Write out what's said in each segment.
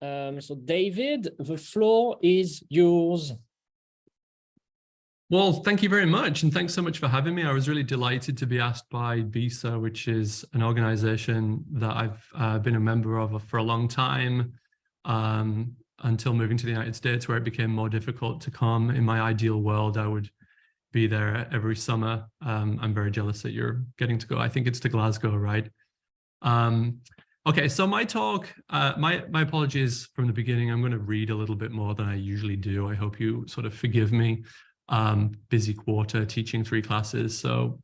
So David, the floor is yours. Well, thank you very much. And thanks so much for having me. I was really delighted to be asked by BISA, which is an organization that I've been a member of for a long time, until moving to the United States, where it became more difficult to come. In my ideal world, I would be there every summer. I'm very jealous that you're getting to go. I think it's to Glasgow, right? Okay, so my talk, my apologies from the beginning. I'm going to read a little bit more than I usually do. I hope you sort of forgive me. Busy quarter, teaching 3 classes, so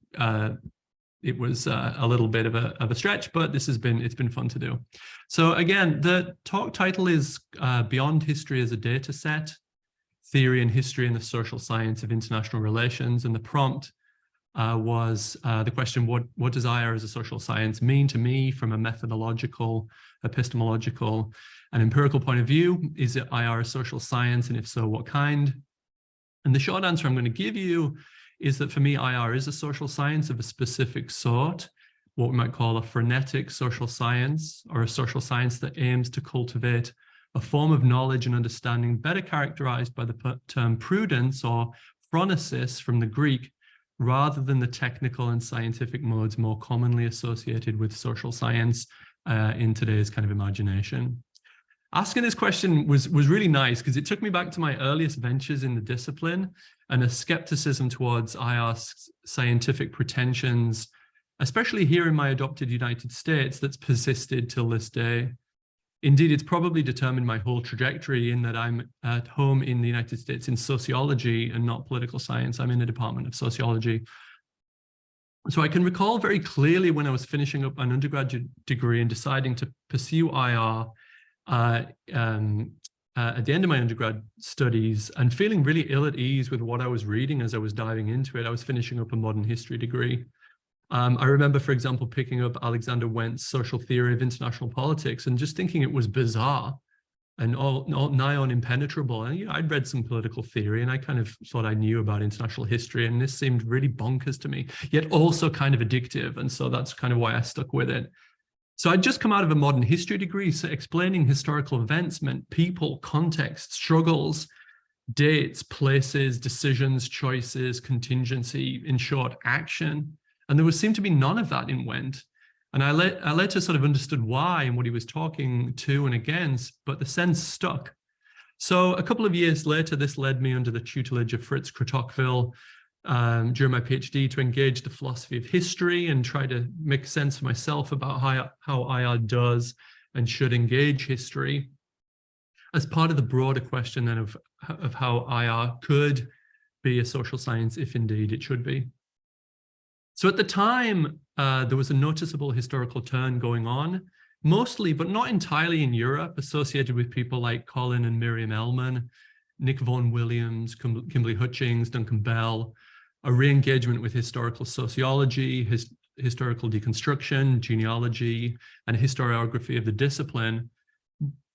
it was a little bit of a stretch, but it's been fun to do. So again, the talk title is Beyond History as a Data Set, Theory and History in the Social Science of International Relations, and the prompt was the question, what does IR as a social science mean to me from a methodological, epistemological, and empirical point of view? Is it IR a social science, and if so, what kind? And the short answer I'm going to give you is that for me, IR is a social science of a specific sort, what we might call a frenetic social science, or a social science that aims to cultivate a form of knowledge and understanding better characterized by the term prudence or phronesis from the Greek, rather than the technical and scientific modes more commonly associated with social science in today's kind of imagination. Asking this question was really nice because it took me back to my earliest ventures in the discipline and a skepticism towards IR's scientific pretensions, especially here in my adopted United States, that's persisted till this day. Indeed, it's probably determined my whole trajectory in that I'm at home in the United States in sociology and not political science. I'm in the Department of Sociology. So I can recall very clearly when I was finishing up an undergraduate degree and deciding to pursue IR at the end of my undergrad studies and feeling really ill at ease with what I was reading as I was diving into it. I was finishing up a modern history degree. I remember, for example, picking up Alexander Wendt's Social Theory of International Politics and just thinking it was bizarre and all nigh on impenetrable. And I'd read some political theory and I kind of thought I knew about international history, and this seemed really bonkers to me, yet also kind of addictive. And so that's kind of why I stuck with it. So I'd just come out of a modern history degree, so explaining historical events meant people, context, struggles, dates, places, decisions, choices, contingency, in short, action. And there seemed to be none of that in Wendt. And I later sort of understood why and what he was talking to and against, but the sense stuck. So a couple of years later, this led me under the tutelage of Fritz Kratochvil during my PhD to engage the philosophy of history and try to make sense for myself about how IR does and should engage history as part of the broader question then of how IR could be a social science, if indeed it should be. So at the time, there was a noticeable historical turn going on, mostly, but not entirely in Europe, associated with people like Colin and Miriam Ellman, Nick Vaughan Williams, Kimberly Hutchings, Duncan Bell, a re-engagement with historical sociology, historical deconstruction, genealogy, and historiography of the discipline,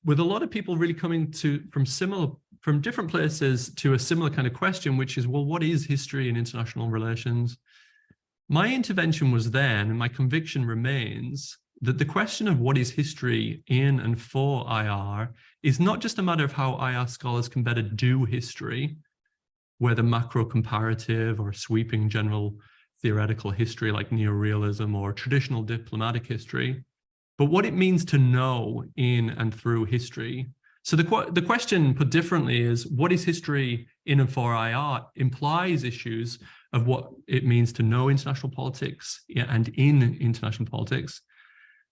with a lot of people really coming from different places to a similar kind of question, which is, well, what is history in international relations? My intervention was then, and my conviction remains, that the question of what is history in and for IR is not just a matter of how IR scholars can better do history, whether macro comparative or sweeping general theoretical history like neorealism or traditional diplomatic history, but what it means to know in and through history. So the question put differently is, what is history in and for IR implies issues of what it means to know international politics and in international politics,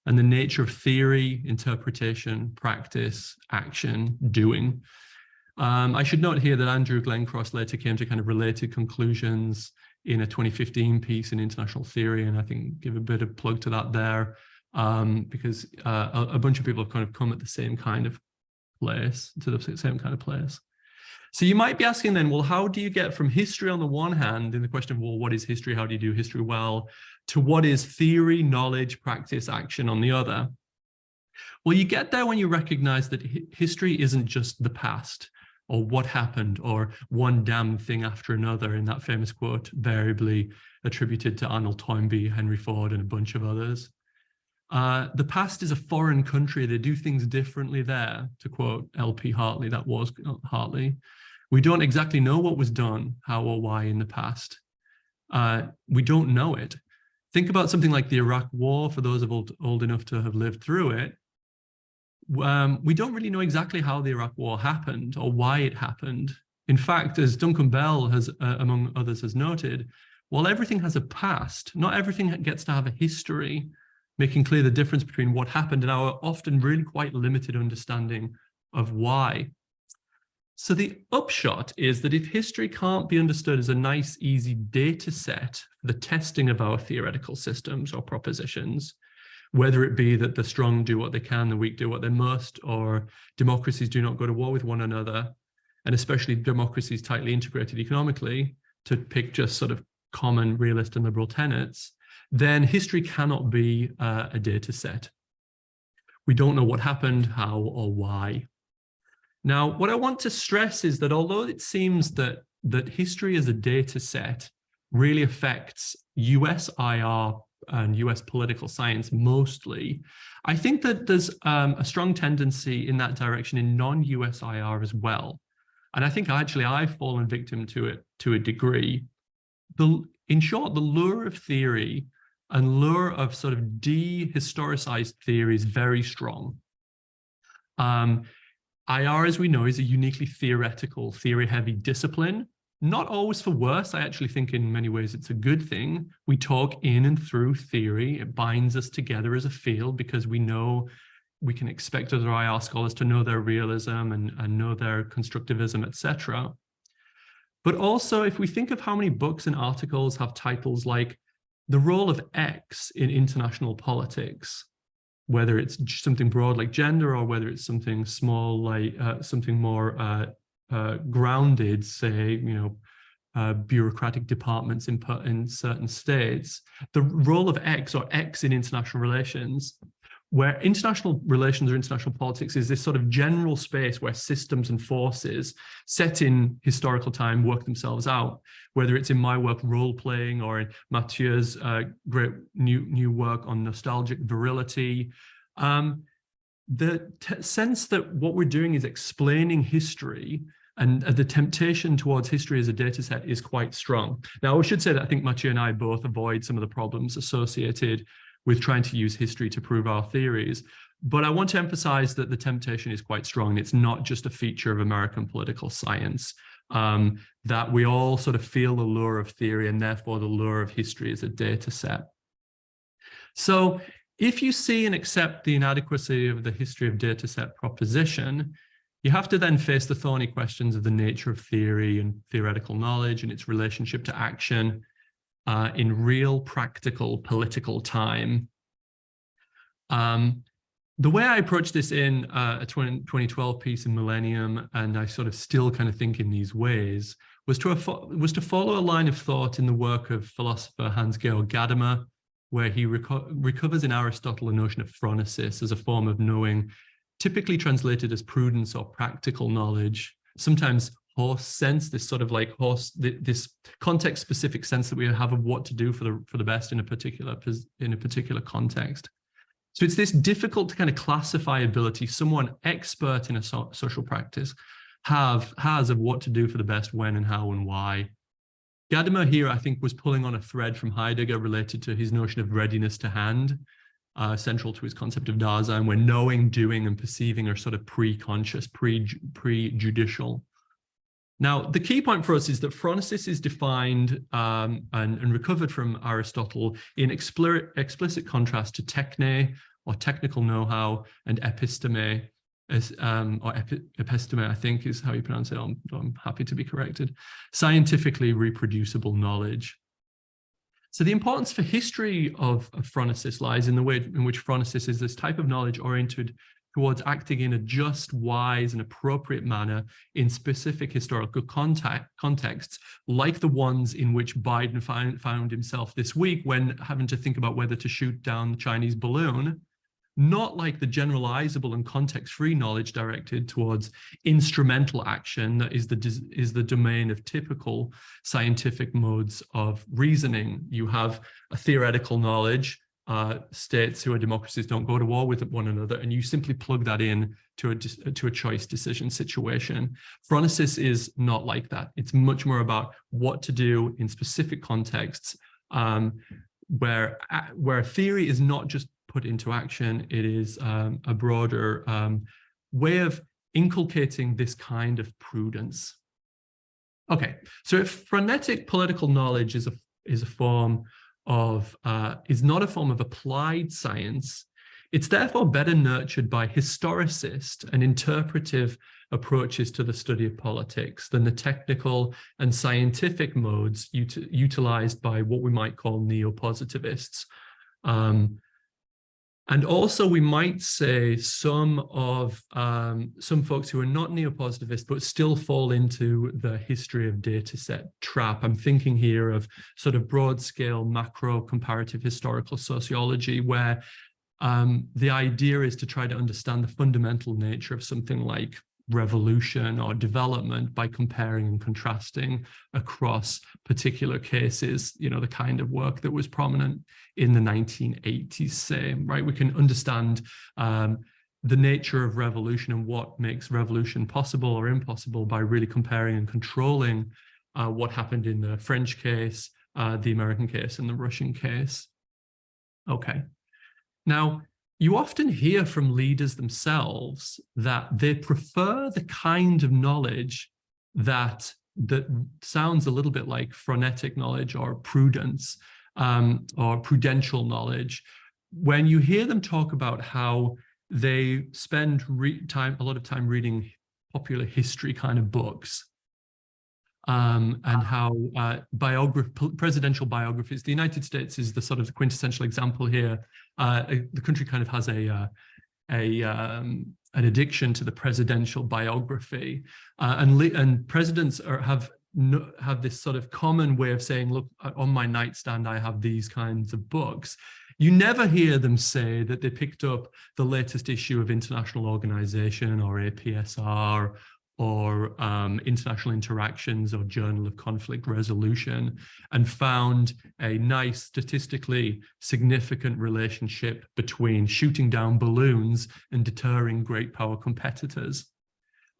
and the nature of theory, interpretation, practice, action, doing. I should note here that Andrew Glencross later came to kind of related conclusions in a 2015 piece in International Theory, and I think give a bit of plug to that there, because a bunch of people have kind of come at the same kind of place, to the same kind of place. So you might be asking then, well, how do you get from history on the one hand, in the question of, well, what is history? How do you do history well? To what is theory, knowledge, practice, action on the other? Well, you get there when you recognize that history isn't just the past or what happened or one damn thing after another, in that famous quote, variably attributed to Arnold Toynbee, Henry Ford, and a bunch of others. The past is a foreign country. They do things differently there, to quote L.P. Hartley, that was Hartley. We don't exactly know what was done, how or why in the past. We don't know it. Think about something like the Iraq War, for those of old enough to have lived through it. We don't really know exactly how the Iraq War happened or why it happened. In fact, as Duncan Bell has, among others, has noted, while everything has a past, not everything gets to have a history, making clear the difference between what happened and our often really quite limited understanding of why. So the upshot is that if history can't be understood as a nice, easy data set for the testing of our theoretical systems or propositions, whether it be that the strong do what they can, the weak do what they must, or democracies do not go to war with one another, and especially democracies tightly integrated economically, to pick just sort of common realist and liberal tenets, then history cannot be a data set. We don't know what happened, how, or why. Now, what I want to stress is that although it seems that history as a data set really affects US IR and US political science mostly, I think that there's a strong tendency in that direction in non-US IR as well. And I think actually I've fallen victim to it to a degree. In short, the lure of theory and lure of sort of dehistoricized theory is very strong. IR, as we know, is a uniquely theoretical, theory-heavy discipline. Not always for worse. I actually think in many ways it's a good thing. We talk in and through theory. It binds us together as a field because we know we can expect other IR scholars to know their realism and know their constructivism, etc. But also, if we think of how many books and articles have titles like The Role of X in International Politics, whether it's something broad like gender or whether it's something small like something more grounded, say, bureaucratic departments in certain states, the role of X or X in international relations, where international relations or international politics is this sort of general space where systems and forces set in historical time work themselves out, whether it's in my work role-playing or in Mathieu's great new work on nostalgic virility. The sense that what we're doing is explaining history and the temptation towards history as a data set is quite strong. Now, I should say that I think Mathieu and I both avoid some of the problems associated with trying to use history to prove our theories. But I want to emphasize that the temptation is quite strong. It's not just a feature of American political science, that we all sort of feel the lure of theory and therefore the lure of history as a data set. So if you see and accept the inadequacy of the history of data set proposition, you have to then face the thorny questions of the nature of theory and theoretical knowledge and its relationship to action in real, practical, political time. The way I approached this in a 2012 piece in Millennium, and I sort of still kind of think in these ways, was to follow a line of thought in the work of philosopher Hans-Georg Gadamer, where he recovers in Aristotle a notion of phronesis as a form of knowing, typically translated as prudence or practical knowledge, sometimes horse sense, this sort of like this context-specific sense that we have of what to do for the best in a particular context. So it's this difficult to kind of classify ability someone expert in a social practice has of what to do for the best, when and how and why. Gadamer here, I think, was pulling on a thread from Heidegger related to his notion of readiness to hand, central to his concept of Dasein, where knowing, doing, and perceiving are sort of pre-conscious, prejudicial. Now, the key point for us is that phronesis is defined and recovered from Aristotle in explicit contrast to techne, or technical know-how, and episteme, episteme, I think is how you pronounce it. I'm happy to be corrected. Scientifically reproducible knowledge. So the importance for history of phronesis lies in the way in which phronesis is this type of knowledge oriented towards acting in a just, wise, and appropriate manner in specific historical contexts, like the ones in which Biden found himself this week when having to think about whether to shoot down the Chinese balloon, not like the generalizable and context-free knowledge directed towards instrumental action that is the domain of typical scientific modes of reasoning. You have a theoretical knowledge states who are democracies don't go to war with one another, and you simply plug that in to a choice decision situation. Phronesis is not like that. It's much more about what to do in specific contexts, where theory is not just put into action. It is a broader way of inculcating this kind of prudence. Okay, so if phronetic political knowledge is a form of is not a form of applied science, it's therefore better nurtured by historicist and interpretive approaches to the study of politics than the technical and scientific modes utilized by what we might call neo-positivists. And also, we might say some folks who are not neo-positivists but still fall into the history of dataset trap. I'm thinking here of sort of broad-scale macro comparative historical sociology, where the idea is to try to understand the fundamental nature of something like revolution or development by comparing and contrasting across particular cases, you know, the kind of work that was prominent in the 1980s, say, right? We can understand the nature of revolution and what makes revolution possible or impossible by really comparing and controlling what happened in the French case, the American case, and the Russian case. Okay. Now, you often hear from leaders themselves that they prefer the kind of knowledge that sounds a little bit like phronetic knowledge or prudence or prudential knowledge. When you hear them talk about how they spend a lot of time reading popular history kind of books, and how presidential biographies, the United States is the sort of the quintessential example here. The country kind of has an addiction to the presidential biography, and presidents have this sort of common way of saying, look, on my nightstand I have these kinds of books. You never hear them say that they picked up the latest issue of International Organization or APSR or International Interactions or Journal of Conflict Resolution and found a nice statistically significant relationship between shooting down balloons and deterring great power competitors.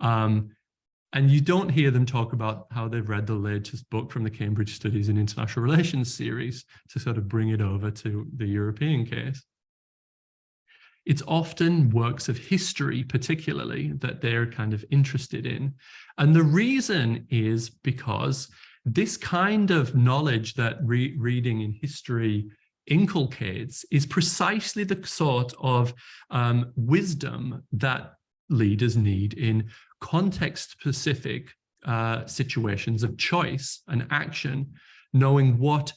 And you don't hear them talk about how they've read the latest book from the Cambridge Studies in International Relations series to sort of bring it over to the European case. It's often works of history, particularly, that they're kind of interested in. And the reason is because this kind of knowledge that reading in history inculcates is precisely the sort of wisdom that leaders need in context-specific situations of choice and action, knowing what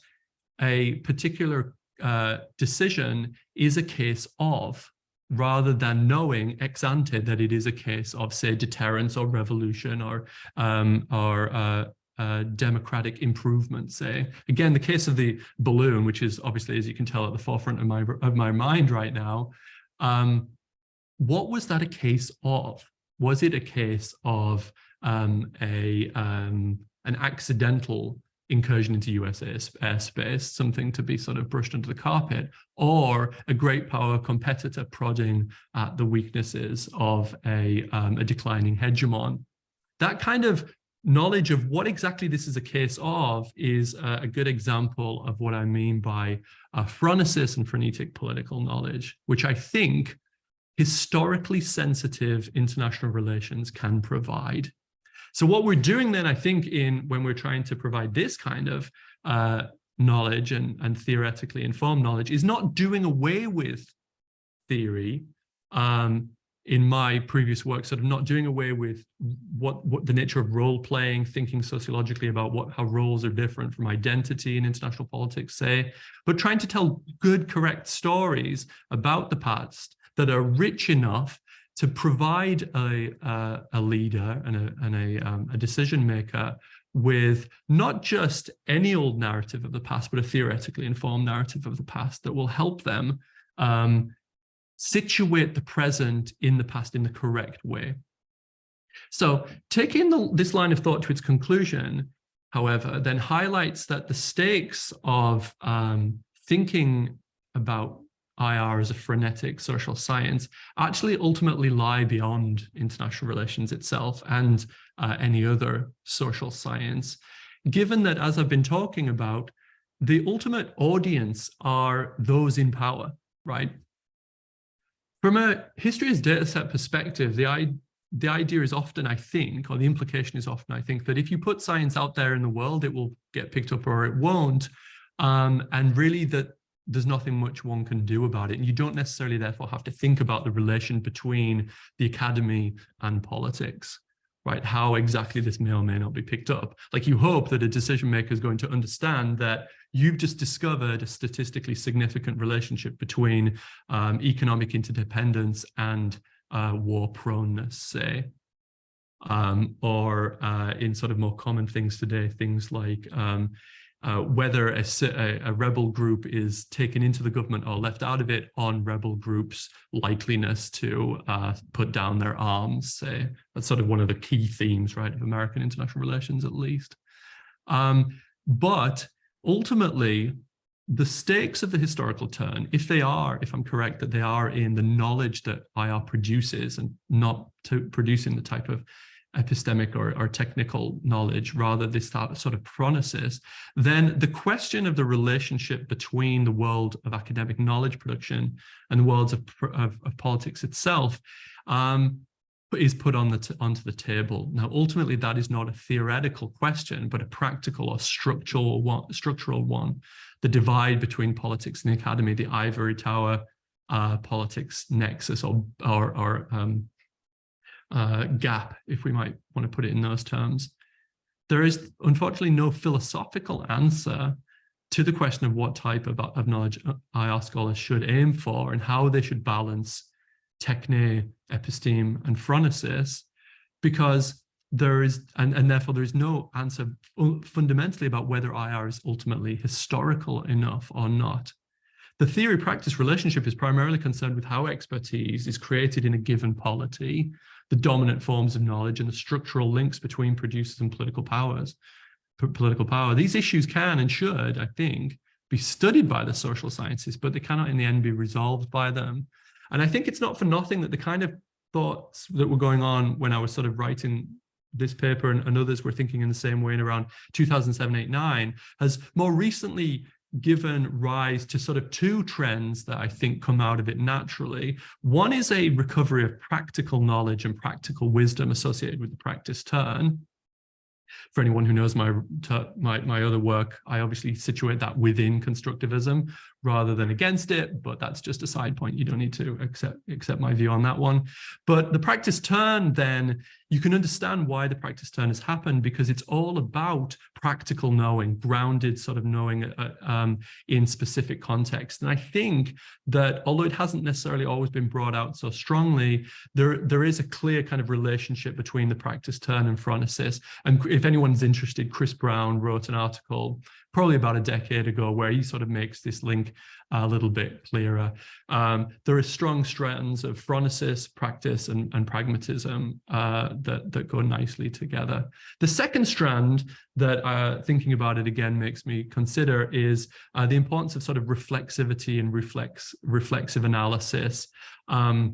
a particular decision is a case of, rather than knowing ex ante that it is a case of, say, deterrence or revolution or democratic improvement, say. Again, the case of the balloon, which is obviously, as you can tell, at the forefront of my mind right now. What was that a case of? Was it a case of an accidental incursion into US airspace, something to be sort of brushed under the carpet, or a great power competitor prodding at the weaknesses of a declining hegemon? That kind of knowledge of what exactly this is a case of is a good example of what I mean by phronesis and phronetic political knowledge, which I think historically sensitive international relations can provide. So what we're doing then, I think, when we're trying to provide this kind of knowledge and theoretically informed knowledge, is not doing away with theory. In my previous work, sort of not doing away with what the nature of role playing, thinking sociologically about how roles are different from identity in international politics, say, but trying to tell good, correct stories about the past that are rich enough to provide a leader and a decision maker with not just any old narrative of the past, but a theoretically informed narrative of the past that will help them situate the present in the past in the correct way. So taking this line of thought to its conclusion, however, then highlights that the stakes of thinking about IR as a frenetic social science actually ultimately lie beyond international relations itself and any other social science, given that, as I've been talking about, the ultimate audience are those in power, right? From a history as data set perspective, the idea is often, I think, or the implication is often, I think, that if you put science out there in the world, it will get picked up or it won't. And really that there's nothing much one can do about it. And you don't necessarily therefore have to think about the relation between the academy and politics, right? How exactly this may or may not be picked up. Like, you hope that a decision maker is going to understand that you've just discovered a statistically significant relationship between economic interdependence and war proneness, say, or in sort of more common things today, things like whether a rebel group is taken into the government or left out of it on rebel groups' likeliness to put down their arms, say. That's sort of one of the key themes, right, of American international relations, at least. But ultimately, the stakes of the historical turn, if I'm correct, that they are in the knowledge that IR produces and not to producing the type of epistemic or technical knowledge, rather this sort of phronesis, then the question of the relationship between the world of academic knowledge production and the worlds of politics itself is put onto the table. Now, ultimately, that is not a theoretical question, but a practical or structural one. The divide between politics and the academy, the ivory tower politics nexus or gap, if we might want to put it in those terms. There is unfortunately no philosophical answer to the question of what type of knowledge IR scholars should aim for and how they should balance techne, episteme, and phronesis, because there is, and therefore there is no answer fundamentally about whether IR is ultimately historical enough or not. The theory-practice relationship is primarily concerned with how expertise is created in a given polity, the dominant forms of knowledge, and the structural links between producers and political power. These issues can and should, I think, be studied by the social sciences, but they cannot in the end be resolved by them. And I think it's not for nothing that the kind of thoughts that were going on when I was sort of writing this paper and others were thinking in the same way in around 2007, 8, 9, has more recently given rise to sort of two trends that I think come out of it naturally. One is a recovery of practical knowledge and practical wisdom associated with the practice turn. For anyone who knows my other work, I obviously situate that within constructivism rather than against it, but that's just a side point. You don't need to accept my view on that one. But the practice turn, then, you can understand why the practice turn has happened, because it's all about practical knowing, grounded sort of knowing in specific context. And I think that although it hasn't necessarily always been brought out so strongly, there is a clear kind of relationship between the practice turn and phronesis. And if anyone's interested, Chris Brown wrote an article probably about a decade ago where he sort of makes this link a little bit clearer. There are strong strands of phronesis, practice, and pragmatism that go nicely together. The second strand that thinking about it again makes me consider is the importance of sort of reflexivity and reflexive analysis, where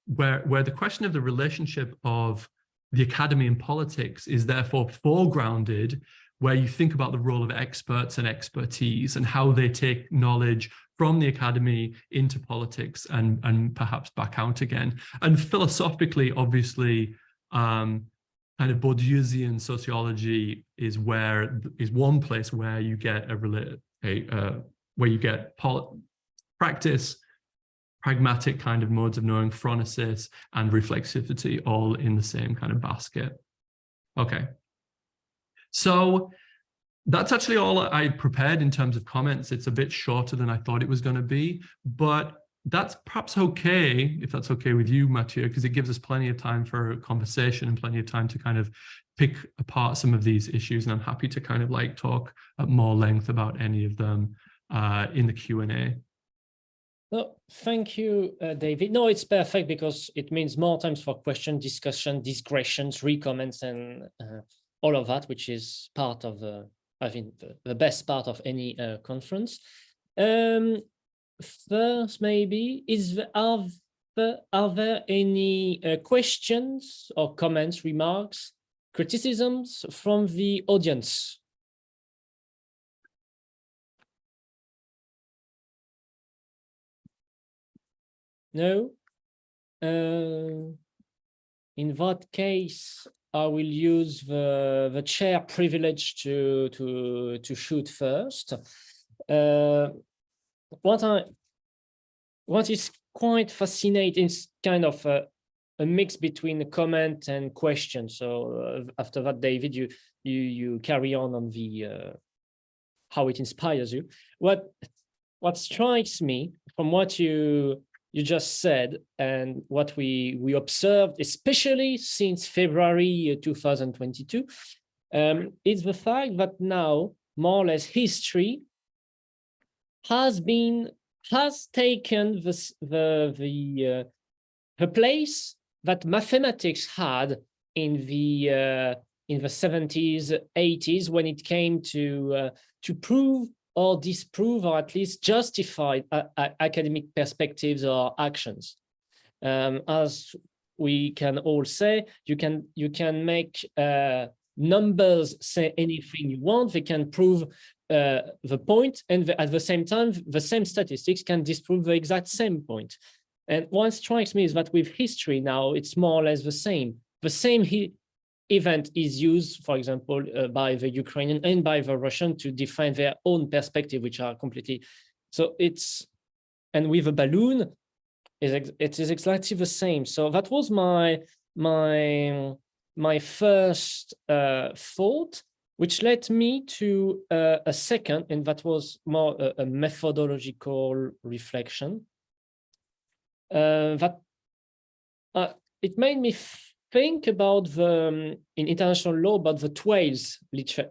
the question of the relationship of the academy and politics is therefore foregrounded, where you think about the role of experts and expertise and how they take knowledge from the academy into politics and perhaps back out again. And philosophically, obviously, kind of Bourdieusian sociology is one place where you get practice, pragmatic kind of modes of knowing, phronesis, and reflexivity all in the same kind of basket. Okay. So that's actually all I prepared in terms of comments. It's a bit shorter than I thought it was going to be, but that's perhaps okay, if that's okay with you, Mathieu, because it gives us plenty of time for conversation and plenty of time to kind of pick apart some of these issues. And I'm happy to kind of like talk at more length about any of them in the Q&A. No, thank you, David. No, it's perfect because it means more times for question, discussion, digressions, recommends, and all of that, which is part of I think the best part of any conference. First, maybe, are there any questions or comments, remarks, criticisms from the audience? No? In that case, I will use the chair privilege to shoot first. What is quite fascinating is kind of a mix between a comment and question. So after that, David, you carry on the how it inspires you. What strikes me from what you just said and what we observed, especially since February 2022, is the fact that now more or less history has taken the place that mathematics had in the 70s, 80s, when it came to prove or disprove, or at least justify academic perspectives or actions. As we can all say, you can make numbers say anything you want. They can prove the point, and at the same time, the same statistics can disprove the exact same point. And what strikes me is that with history now, it's more or less the same. The same event is used, for example, by the Ukrainian and by the Russian to define their own perspective, which are completely, so it's, and with a balloon, it is exactly the same. So that was my first thought, which led me to a second, and that was more a methodological reflection. That it made me think about in international law about the Thales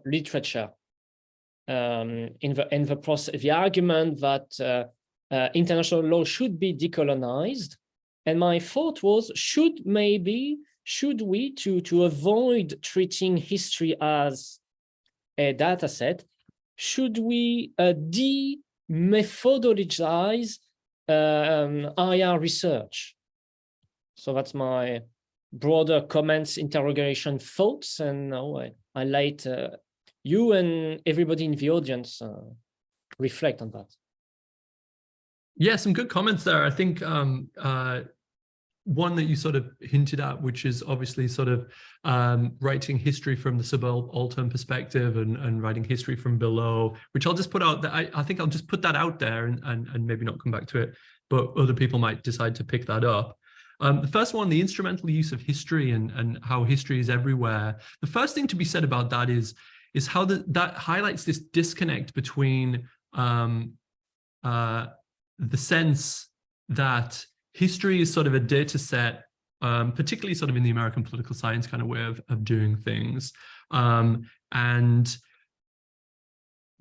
literature, in the process, the argument that international law should be decolonized. And my thought was, should we, to avoid treating history as a data set, should we de-methodologize IR research? So that's my broader comments, interrogation, thoughts, and now I let you and everybody in the audience reflect on that. Yeah, some good comments there. I think one that you sort of hinted at, which is obviously sort of writing history from the subaltern perspective and writing history from below, which I'll just put out there. I think I'll just put that out there and maybe not come back to it, but other people might decide to pick that up. The first one, the instrumental use of history and how history is everywhere. The first thing to be said about that is how that highlights this disconnect between the sense that history is sort of a data set, particularly sort of in the American political science kind of way of doing things,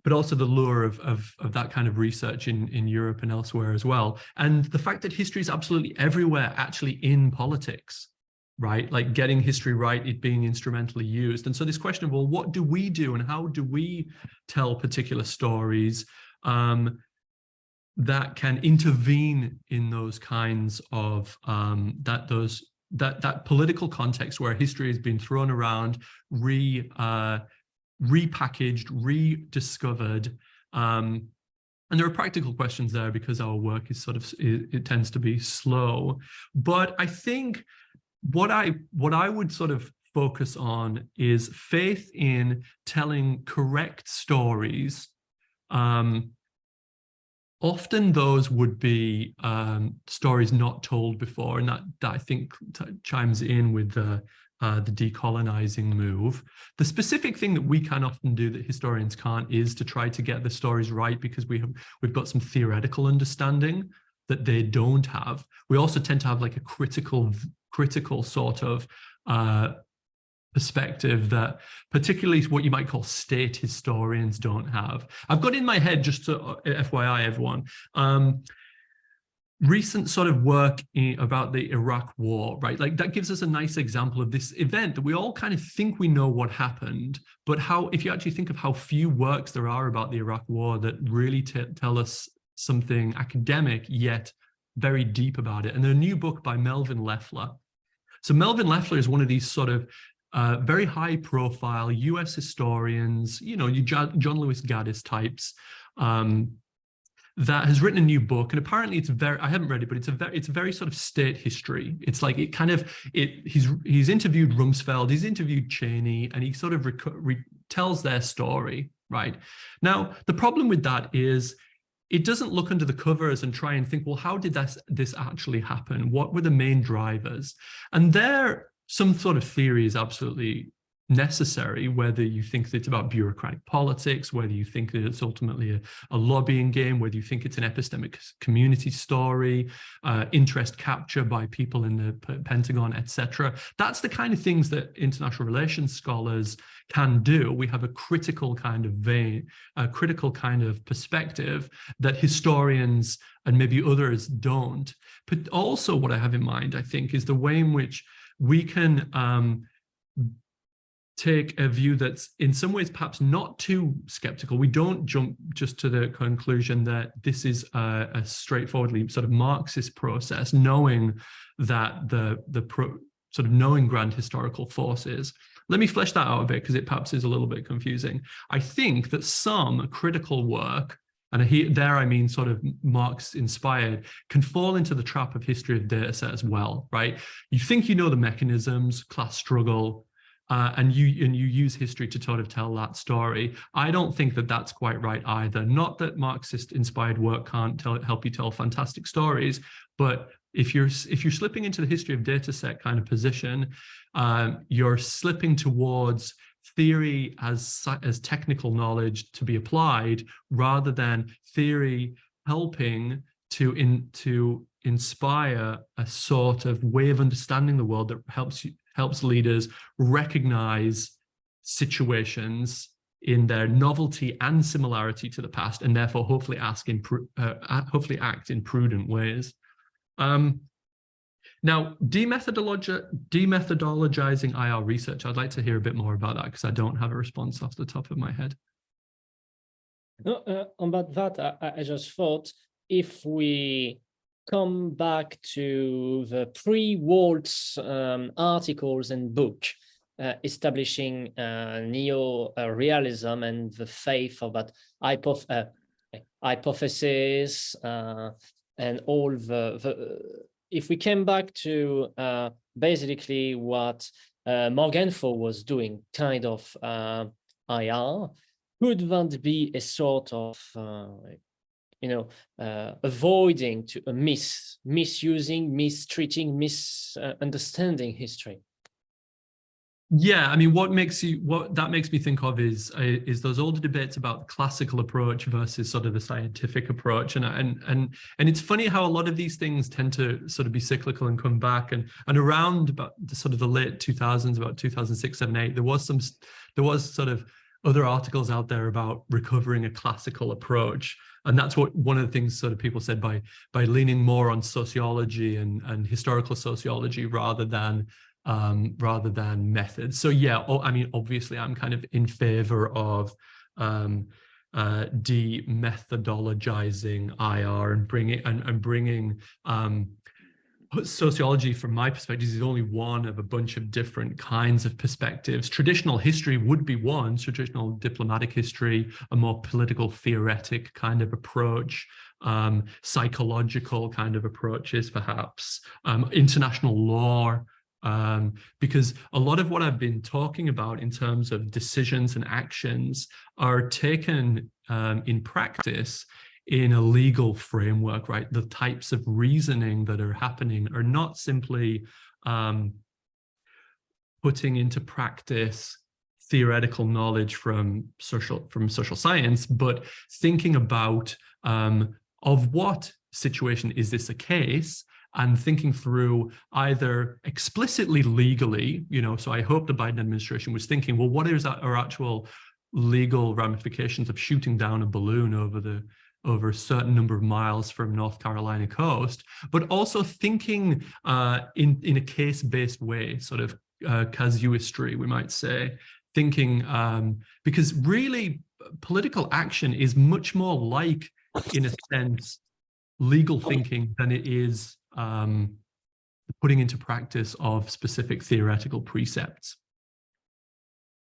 but also the lure of that kind of research in Europe and elsewhere as well. And the fact that history is absolutely everywhere, actually in politics, right? Like getting history right, it being instrumentally used. And so this question of, well, what do we do and how do we tell particular stories that can intervene in those kinds of that political context where history has been thrown around, repackaged, rediscovered, and there are practical questions there because our work is sort of, it tends to be slow. But I think what I would sort of focus on is faith in telling correct stories. Often those would be stories not told before, and that I think chimes in with the decolonizing move. The specific thing that we can often do that historians can't is to try to get the stories right, because we've got some theoretical understanding that they don't have. We also tend to have like a critical sort of perspective that particularly what you might call state historians don't have. I've got in my head, just to FYI everyone, recent sort of work about the Iraq War, right? Like that gives us a nice example of this event that we all kind of think we know what happened, but how, if you actually think of how few works there are about the Iraq War that really tell us something academic yet very deep about it. And a new book by Melvin Leffler. So Melvin Leffler is one of these sort of very high profile US historians, you know, you John Lewis Gaddis types, that has written a new book, and apparently it's very, I haven't read it, but it's a very sort of state history. It's like it kind of, he's interviewed Rumsfeld, he's interviewed Cheney, and he sort of tells their story, right? Now, the problem with that is it doesn't look under the covers and try and think, well, how did this actually happen? What were the main drivers? And there, some sort of theory is absolutely necessary, whether you think that it's about bureaucratic politics, whether you think that it's ultimately a lobbying game, whether you think it's an epistemic community story, interest capture by people in the Pentagon, etc. That's the kind of things that international relations scholars can do. We have a critical kind of vein, a critical kind of perspective that historians and maybe others don't. But also what I have in mind, I think, is the way in which we can take a view that's in some ways perhaps not too skeptical. We don't jump just to the conclusion that this is a straightforwardly sort of Marxist process, knowing that sort of knowing grand historical forces. Let me flesh that out a bit because it perhaps is a little bit confusing. I think that some critical work, and there I mean sort of Marx inspired, can fall into the trap of history of data set as well, right? You think you know the mechanisms, class struggle, and you use history to sort of tell that story. I don't think that that's quite right either. Not that Marxist-inspired work can't help you tell fantastic stories, but if you're slipping into the history of data set kind of position, you're slipping towards theory as technical knowledge to be applied, rather than theory helping to inspire a sort of way of understanding the world that helps leaders recognize situations in their novelty and similarity to the past, and therefore hopefully act in prudent ways. Now, demethodologizing IR research, I'd like to hear a bit more about that because I don't have a response off the top of my head. No, about that, I just thought if we come back to the pre-Waltz articles and book establishing neo-realism and the faith of that hypothesis and all if we came back to basically what Morgenthau was doing, kind of IR, could that be a sort of avoiding to misusing, mistreating, misunderstanding history? Yeah, I mean, what that makes me think of is those older debates about the classical approach versus sort of the scientific approach, and it's funny how a lot of these things tend to sort of be cyclical and come back, and around about the late 2000s, about 2006, 7, 8, there was sort of other articles out there about recovering a classical approach. And that's what one of the things sort of people said by leaning more on sociology and historical sociology rather than methods. So yeah, I mean, obviously I'm kind of in favor of demethodologizing IR and bringing sociology, from my perspective, is only one of a bunch of different kinds of perspectives. Traditional history would be one, traditional diplomatic history, a more political theoretic kind of approach, psychological kind of approaches, perhaps, international law, because a lot of what I've been talking about in terms of decisions and actions are taken in practice in a legal framework, right? The types of reasoning that are happening are not simply putting into practice theoretical knowledge from social science, but thinking about of what situation is this a case, and thinking through either explicitly legally, so I hope the Biden administration was thinking, well, what is our actual legal ramifications of shooting down a balloon over the over a certain number of miles from North Carolina coast, but also thinking in a case-based way, sort of casuistry, we might say, thinking, because really political action is much more like, in a sense, legal thinking than it is putting into practice of specific theoretical precepts.